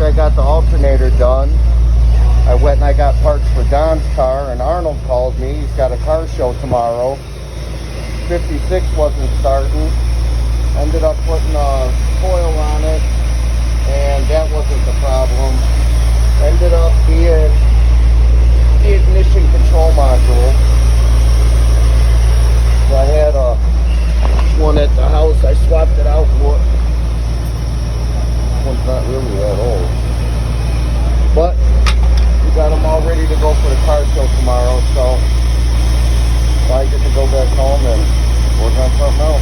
after I got the alternator done, I went and I got parts for Don's car, and Arnold called me. He's got a car show tomorrow. 56 wasn't starting. Ended up putting a coil on it, and that wasn't the problem. Ended up being the ignition control module. So I had one at the house. I swapped it out for it. This one's not really that old, but we got them all ready to go for the car show tomorrow. So I get to go back home and work on something else.